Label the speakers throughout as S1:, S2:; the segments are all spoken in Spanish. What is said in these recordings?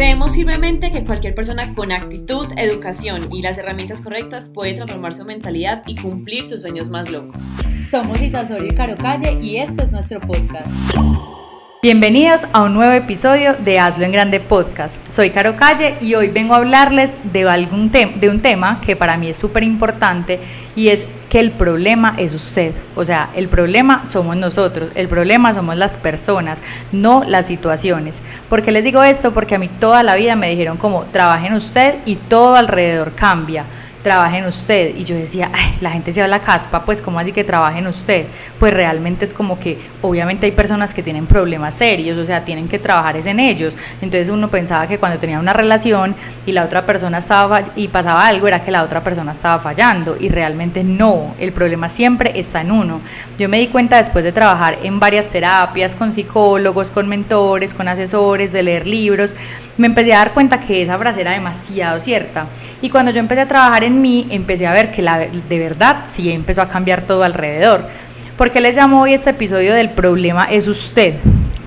S1: Creemos firmemente que cualquier persona con actitud, educación y las herramientas correctas puede transformar su mentalidad y cumplir sus sueños más locos.
S2: Somos Isa Osorio y Caro Calle y este es nuestro podcast.
S3: Bienvenidos a un nuevo episodio de Hazlo en Grande Podcast. Soy Caro Calle y hoy vengo a hablarles de un tema que para mí es súper importante y es que el problema es usted. O sea, el problema somos nosotros, el problema somos las personas, no las situaciones. ¿Por qué les digo esto? Porque a mí toda la vida me dijeron como trabaje en usted y todo alrededor cambia. Trabaje en usted, y yo decía, ay, la gente se habla caspa, pues ¿cómo así que trabaje en usted? Pues realmente es como que obviamente hay personas que tienen problemas serios, o sea, tienen que trabajar es en ellos. Entonces uno pensaba que cuando tenía una relación y la otra persona y pasaba algo, era que la otra persona estaba fallando, y realmente no, el problema siempre está en uno. Yo me di cuenta después de trabajar en varias terapias, con psicólogos, con mentores, con asesores, de leer libros, me empecé a dar cuenta que esa frase era demasiado cierta. Y cuando yo empecé a trabajar en mí, empecé a ver que de verdad sí empezó a cambiar todo alrededor. ¿Por qué les llamo hoy este episodio del problema es usted?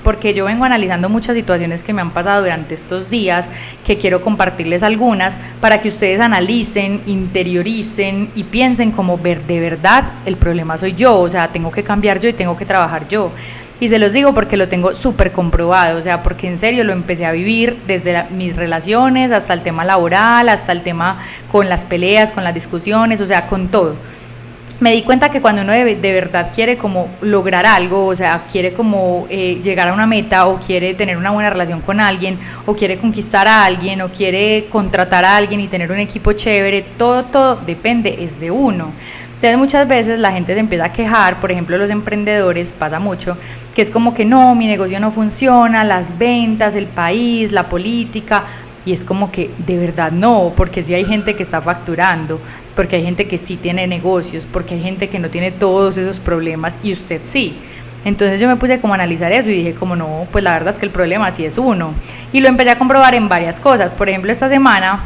S3: Porque yo vengo analizando muchas situaciones que me han pasado durante estos días, que quiero compartirles algunas, para que ustedes analicen, interioricen y piensen como de verdad el problema soy yo, o sea, tengo que cambiar yo y tengo que trabajar yo. Y se los digo porque lo tengo súper comprobado, o sea, porque en serio lo empecé a vivir desde mis relaciones hasta el tema laboral, hasta el tema con las peleas, con las discusiones, o sea, con todo. Me di cuenta que cuando uno de verdad quiere como lograr algo, o sea, quiere como llegar a una meta, o quiere tener una buena relación con alguien, o quiere conquistar a alguien, o quiere contratar a alguien y tener un equipo chévere, todo depende, es de uno. Entonces muchas veces la gente se empieza a quejar, por ejemplo los emprendedores, pasa mucho, que es como que no, mi negocio no funciona, las ventas, el país, la política, y es como que de verdad no, porque sí hay gente que está facturando, porque hay gente que sí tiene negocios, porque hay gente que no tiene todos esos problemas y usted sí. Entonces yo me puse como a analizar eso y dije como no, pues la verdad es que el problema sí es uno. Y lo empecé a comprobar en varias cosas. Por ejemplo, esta semana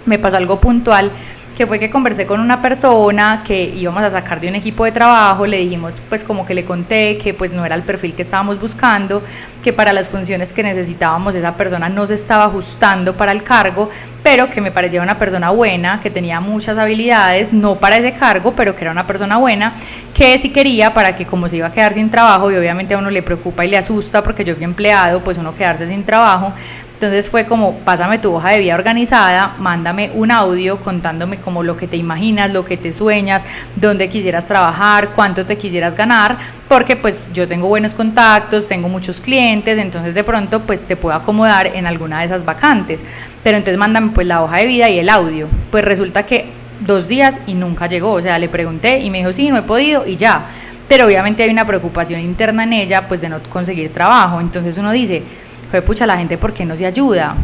S3: me pasó algo puntual, que fue que conversé con una persona que íbamos a sacar de un equipo de trabajo. Le dijimos, pues como que le conté que pues no era el perfil que estábamos buscando, que para las funciones que necesitábamos esa persona no se estaba ajustando para el cargo, pero que me parecía una persona buena, que tenía muchas habilidades, no para ese cargo, pero que era una persona buena, que si quería, para que como se iba a quedar sin trabajo, y obviamente a uno le preocupa y le asusta, porque yo fui empleado, pues uno quedarse sin trabajo. Entonces fue como, pásame tu hoja de vida organizada, mándame un audio contándome como lo que te imaginas, lo que te sueñas, dónde quisieras trabajar, cuánto te quisieras ganar, porque pues yo tengo buenos contactos, tengo muchos clientes, entonces de pronto pues te puedo acomodar en alguna de esas vacantes. Pero entonces mándame pues la hoja de vida y el audio. Pues resulta que 2 días y nunca llegó, o sea, le pregunté y me dijo sí, no he podido y ya. Pero obviamente hay una preocupación interna en ella pues de no conseguir trabajo, entonces uno dice, fue pucha, la gente, ¿por qué no se ayuda?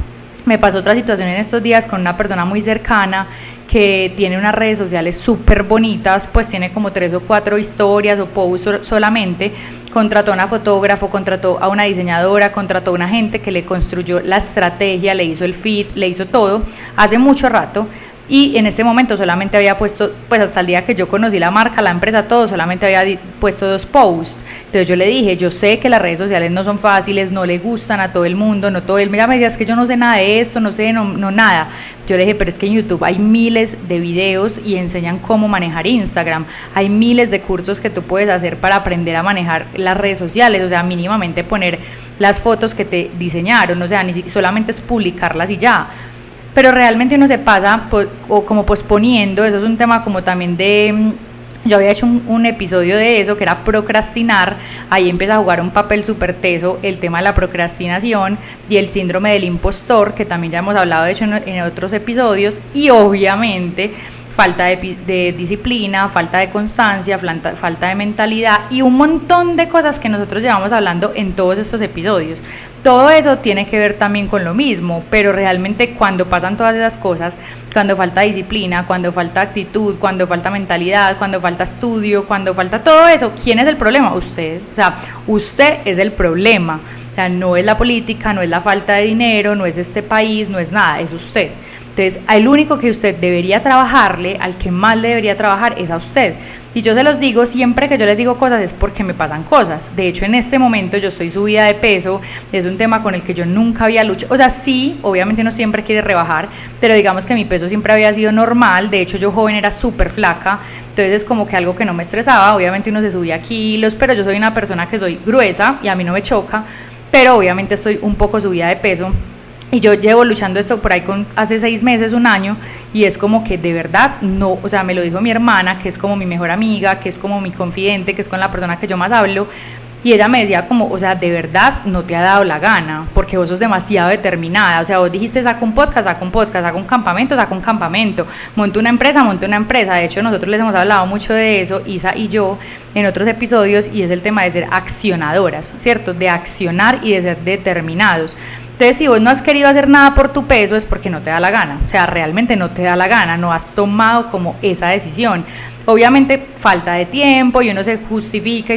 S3: Me pasó otra situación en estos días con una persona muy cercana que tiene unas redes sociales súper bonitas, pues tiene como 3 o 4 historias o posts solamente. Contrató a una fotógrafo, contrató a una diseñadora, contrató a una gente que le construyó la estrategia, le hizo el feed, le hizo todo, hace mucho rato. Y en este momento solamente había puesto, pues hasta el día que yo conocí la marca, la empresa, todo, solamente había puesto 2 posts. Entonces yo le dije, yo sé que las redes sociales no son fáciles, no le gustan a todo el mundo, no todo el mundo, me decía, es que yo no sé nada de esto, no sé, no nada. Yo le dije, pero es que en YouTube hay miles de videos y enseñan cómo manejar Instagram, hay miles de cursos que tú puedes hacer para aprender a manejar las redes sociales, o sea, mínimamente poner las fotos que te diseñaron, o sea, ni solamente es publicarlas y ya. Pero realmente uno se pasa o como posponiendo, eso es un tema como también de, yo había hecho un episodio de eso que era procrastinar, ahí empieza a jugar un papel súper teso el tema de la procrastinación y el síndrome del impostor, que también ya hemos hablado de hecho en otros episodios, y obviamente falta de disciplina, falta de constancia, falta de mentalidad y un montón de cosas que nosotros llevamos hablando en todos estos episodios. Todo eso tiene que ver también con lo mismo, pero realmente cuando pasan todas esas cosas, cuando falta disciplina, cuando falta actitud, cuando falta mentalidad, cuando falta estudio, cuando falta todo eso, ¿quién es el problema? Usted, o sea, usted es el problema, o sea, no es la política, no es la falta de dinero, no es este país, no es nada, es usted. Entonces, el único que usted debería trabajarle, al que más le debería trabajar, es a usted. Y yo se los digo, siempre que yo les digo cosas es porque me pasan cosas. De hecho, en este momento yo estoy subida de peso, es un tema con el que yo nunca había luchado. O sea, sí, obviamente uno siempre quiere rebajar, pero digamos que mi peso siempre había sido normal. De hecho, yo joven era súper flaca, entonces es como que algo que no me estresaba. Obviamente uno se subía kilos, pero yo soy una persona que soy gruesa y a mí no me choca, pero obviamente estoy un poco subida de peso. Y yo llevo luchando esto por ahí hace 6 meses, 1 año, y es como que de verdad no, o sea, me lo dijo mi hermana, que es como mi mejor amiga, que es como mi confidente, que es con la persona que yo más hablo, y ella me decía como, o sea, de verdad no te ha dado la gana, porque vos sos demasiado determinada, o sea, vos dijiste saca un podcast, saca un campamento, monta una empresa. De hecho nosotros les hemos hablado mucho de eso, Isa y yo, en otros episodios, y es el tema de ser accionadoras, ¿cierto? De accionar y de ser determinados. Entonces, si vos no has querido hacer nada por tu peso es porque no te da la gana, o sea, realmente no te da la gana, no has tomado como esa decisión. Obviamente falta de tiempo y uno se justifica,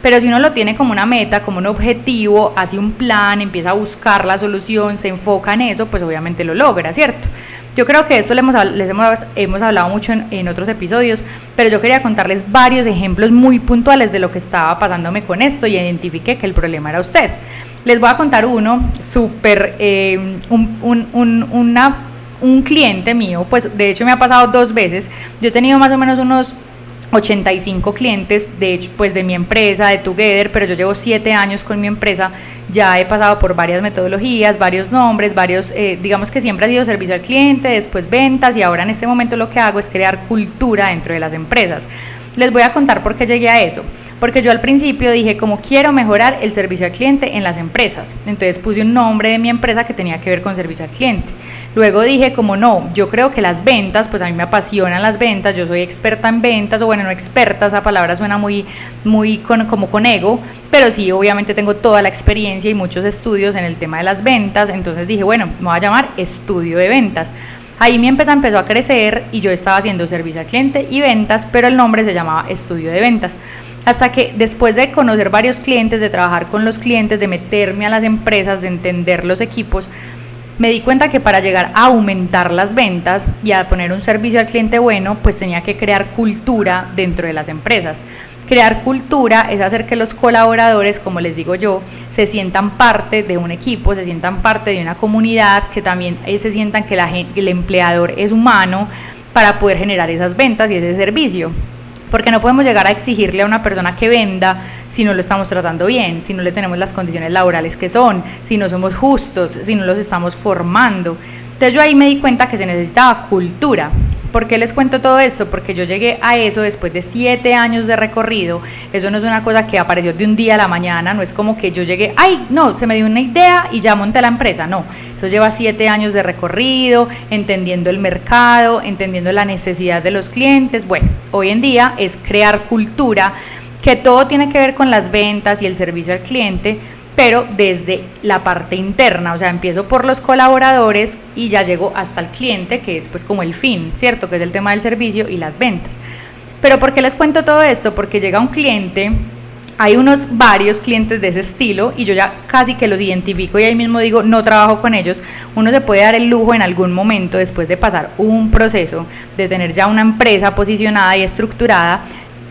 S3: pero si uno lo tiene como una meta, como un objetivo, hace un plan, empieza a buscar la solución, se enfoca en eso, pues obviamente lo logra, ¿cierto? Yo creo que esto les hemos hablado mucho en otros episodios, pero yo quería contarles varios ejemplos muy puntuales de lo que estaba pasándome con esto y identifiqué que el problema era usted. Les voy a contar uno súper, un cliente mío, pues de hecho me ha pasado 2 veces. Yo he tenido más o menos unos 85 clientes, de hecho, pues de mi empresa, de Together, pero yo llevo 7 años con mi empresa, ya he pasado por varias metodologías, varios nombres, digamos que siempre ha sido servicio al cliente, después ventas, y ahora en este momento lo que hago es crear cultura dentro de las empresas. Les voy a contar por qué llegué a eso, porque yo al principio dije como quiero mejorar el servicio al cliente en las empresas, entonces puse un nombre de mi empresa que tenía que ver con servicio al cliente. Luego dije como no, yo creo que las ventas, pues a mí me apasionan las ventas, yo soy experta en ventas, o bueno, no experta, esa palabra suena muy como con ego, pero sí, obviamente tengo toda la experiencia y muchos estudios en el tema de las ventas, entonces dije bueno, me voy a llamar Estudio de Ventas. Ahí mi empresa empezó a crecer y yo estaba haciendo servicio al cliente y ventas, pero el nombre se llamaba Estudio de Ventas. Hasta que después de conocer varios clientes, de trabajar con los clientes, de meterme a las empresas, de entender los equipos, me di cuenta que para llegar a aumentar las ventas y a poner un servicio al cliente bueno, pues tenía que crear cultura dentro de las empresas. Crear cultura es hacer que los colaboradores, como les digo yo, se sientan parte de un equipo, se sientan parte de una comunidad, que también se sientan que el empleador es humano para poder generar esas ventas y ese servicio. Porque no podemos llegar a exigirle a una persona que venda si no lo estamos tratando bien, si no le tenemos las condiciones laborales que son, si no somos justos, si no los estamos formando. Entonces yo ahí me di cuenta que se necesitaba cultura. ¿Por qué les cuento todo esto? Porque yo llegué a eso después de 7 años de recorrido. Eso no es una cosa que apareció de un día a la mañana, no es como que yo llegué, ay, no, se me dio una idea y ya monté la empresa, no. Eso lleva 7 años de recorrido, entendiendo el mercado, entendiendo la necesidad de los clientes. Bueno, hoy en día es crear cultura, que todo tiene que ver con las ventas y el servicio al cliente, pero desde la parte interna, o sea, empiezo por los colaboradores y ya llego hasta el cliente, que es pues como el fin, ¿cierto? Que es el tema del servicio y las ventas. Pero ¿por qué les cuento todo esto? Porque llega un cliente, hay varios clientes de ese estilo y yo ya casi que los identifico y ahí mismo digo, no trabajo con ellos. Uno se puede dar el lujo en algún momento, después de pasar un proceso, de tener ya una empresa posicionada y estructurada,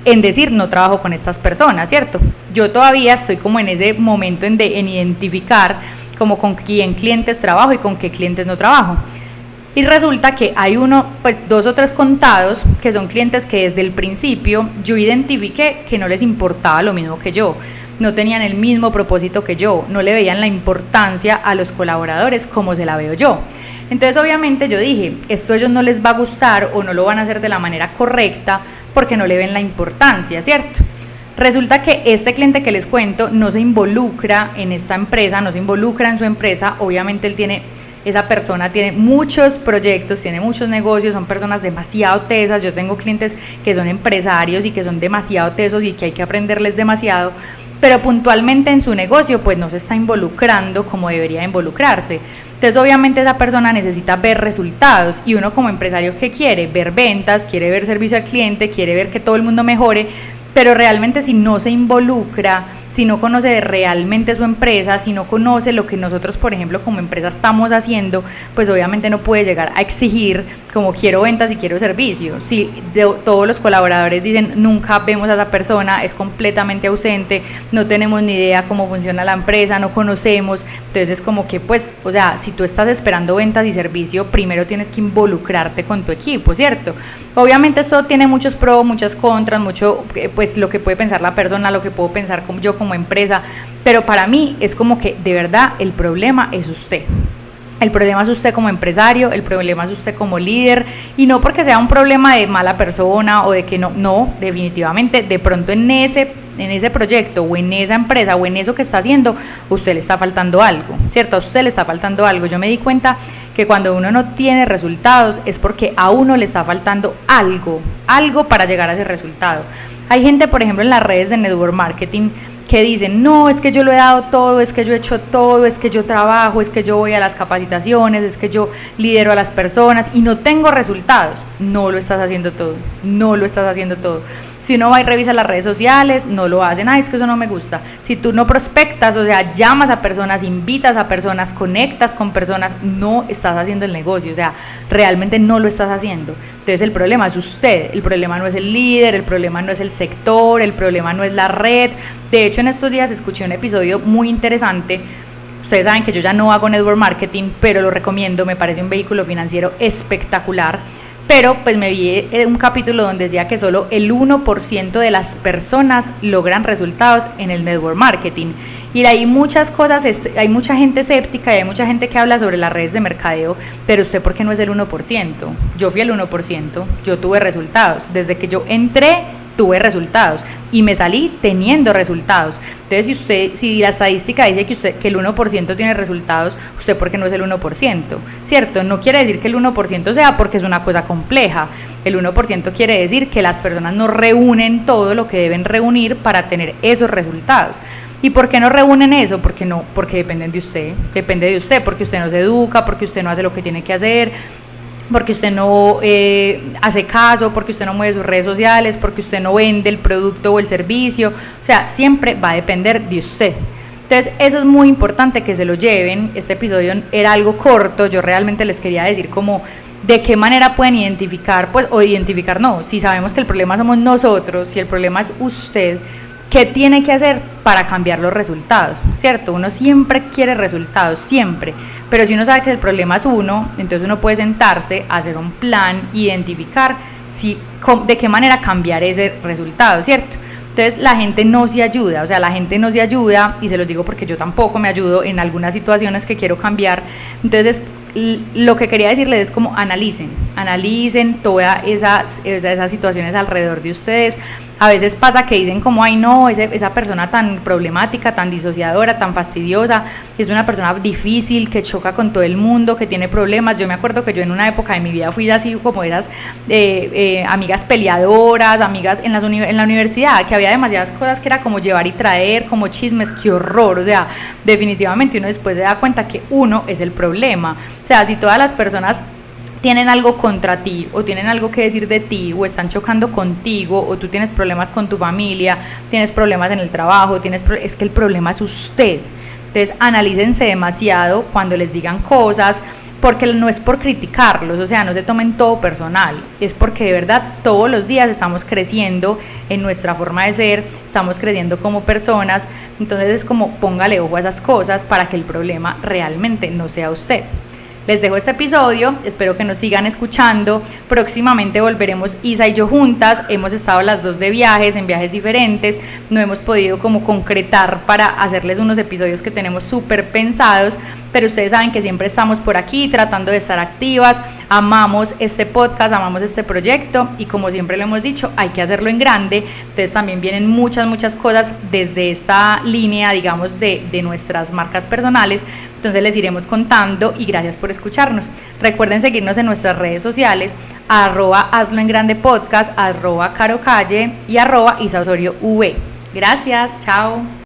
S3: en decir no trabajo con estas personas, ¿cierto? Yo todavía estoy como en ese momento en identificar como con quién clientes trabajo y con qué clientes no trabajo. Y resulta que hay 2 o 3 contados que son clientes que desde el principio yo identifiqué que no les importaba lo mismo que yo, no tenían el mismo propósito que yo, no le veían la importancia a los colaboradores como se la veo yo. Entonces obviamente yo dije, esto a ellos no les va a gustar o no lo van a hacer de la manera correcta porque no le ven la importancia, ¿cierto? Resulta que este cliente que les cuento no se involucra en esta empresa, no se involucra en su empresa, obviamente esa persona tiene muchos proyectos, tiene muchos negocios, son personas demasiado tesas, yo tengo clientes que son empresarios y que son demasiado tesos y que hay que aprenderles demasiado, pero puntualmente en su negocio pues no se está involucrando como debería involucrarse. Entonces obviamente esa persona necesita ver resultados y uno como empresario ¿qué quiere? Ver ventas, quiere ver servicio al cliente, quiere ver que todo el mundo mejore, pero realmente si no se involucra si no conoce realmente su empresa, si no conoce lo que nosotros, por ejemplo, como empresa estamos haciendo, pues obviamente no puede llegar a exigir como quiero ventas y quiero servicio. Si todos los colaboradores dicen nunca vemos a esa persona, es completamente ausente, no tenemos ni idea cómo funciona la empresa, no conocemos, entonces es como que pues, o sea, si tú estás esperando ventas y servicio, primero tienes que involucrarte con tu equipo, ¿cierto? Obviamente esto tiene muchos pros, muchas contras, mucho pues lo que puede pensar la persona, lo que puedo pensar yo como empresa, pero para mí es como que de verdad el problema es usted. El problema es usted como empresario, el problema es usted como líder, y no porque sea un problema de mala persona o de que no, definitivamente, de pronto en ese proyecto o en esa empresa o en eso que está haciendo, a usted le está faltando algo, ¿cierto? A usted le está faltando algo. Yo me di cuenta que cuando uno no tiene resultados es porque a uno le está faltando algo para llegar a ese resultado. Hay gente, por ejemplo, en las redes de network marketing que dicen, no, es que yo lo he dado todo, es que yo he hecho todo, es que yo trabajo, es que yo voy a las capacitaciones, es que yo lidero a las personas y no tengo resultados. No lo estás haciendo todo, no lo estás haciendo todo. Si uno va y revisa las redes sociales, no lo hacen, es que eso no me gusta. Si tú no prospectas, o sea, llamas a personas, invitas a personas, conectas con personas, no estás haciendo el negocio, o sea, realmente no lo estás haciendo. Entonces el problema es usted, el problema no es el líder, el problema no es el sector, el problema no es la red. De hecho, en estos días escuché un episodio muy interesante. Ustedes saben que yo ya no hago network marketing, pero lo recomiendo, me parece un vehículo financiero espectacular. Pero pues me vi un capítulo donde decía que solo el 1% de las personas logran resultados en el network marketing. Y hay muchas cosas, hay mucha gente escéptica y hay mucha gente que habla sobre las redes de mercadeo, pero usted, ¿por qué no es el 1%? Yo fui el 1%, yo tuve resultados. Desde que yo entré, tuve resultados y me salí teniendo resultados. Entonces, si la estadística dice que el 1% tiene resultados, ¿usted por qué no es el 1%? ¿Cierto? No quiere decir que el 1% sea porque es una cosa compleja. El 1% quiere decir que las personas no reúnen todo lo que deben reunir para tener esos resultados. ¿Y por qué no reúnen eso? Porque depende de usted, porque usted no se educa, porque usted no hace lo que tiene que hacer, porque usted no hace caso, porque usted no mueve sus redes sociales, porque usted no vende el producto o el servicio. O sea, siempre va a depender de usted. Entonces, eso es muy importante que se lo lleven. Este episodio era algo corto, yo realmente les quería decir como de qué manera pueden identificar, si sabemos que el problema somos nosotros, si el problema es usted, ¿qué tiene que hacer para cambiar los resultados? ¿Cierto? Uno siempre quiere resultados, siempre. Pero si uno sabe que el problema es uno, entonces uno puede sentarse, hacer un plan, identificar de qué manera cambiar ese resultado, ¿cierto? Entonces la gente no se ayuda, y se los digo porque yo tampoco me ayudo en algunas situaciones que quiero cambiar. Entonces lo que quería decirles es como analicen todas esas situaciones alrededor de ustedes. A veces pasa que dicen como, ay no, esa persona tan problemática, tan disociadora, tan fastidiosa, es una persona difícil, que choca con todo el mundo, que tiene problemas. Yo me acuerdo que yo en una época de mi vida fui así como esas amigas peleadoras, amigas en la universidad, que había demasiadas cosas que era como llevar y traer, como chismes, qué horror. O sea, definitivamente uno después se da cuenta que uno es el problema. O sea, si todas las personas tienen algo contra ti o tienen algo que decir de ti o están chocando contigo o tú tienes problemas con tu familia, tienes problemas en el trabajo, es que el problema es usted. Entonces analícense demasiado cuando les digan cosas, porque no es por criticarlos, o sea, no se tomen todo personal, es porque de verdad todos los días estamos creciendo en nuestra forma de ser, estamos creciendo como personas. Entonces es como póngale ojo a esas cosas para que el problema realmente no sea usted. Les dejo este episodio, espero que nos sigan escuchando. Próximamente volveremos Isa y yo juntas. Hemos estado las dos de viajes, en viajes diferentes. No hemos podido como concretar para hacerles unos episodios que tenemos súper pensados, pero ustedes saben que siempre estamos por aquí tratando de estar activas. Amamos este podcast, amamos este proyecto y como siempre lo hemos dicho, hay que hacerlo en grande. Entonces también vienen muchas cosas desde esta línea, digamos, de nuestras marcas personales. Entonces les iremos contando y gracias por escucharnos. Recuerden seguirnos en nuestras redes sociales, @hazlo en grande podcast, @carocalle y @isaosorioV. Gracias, chao.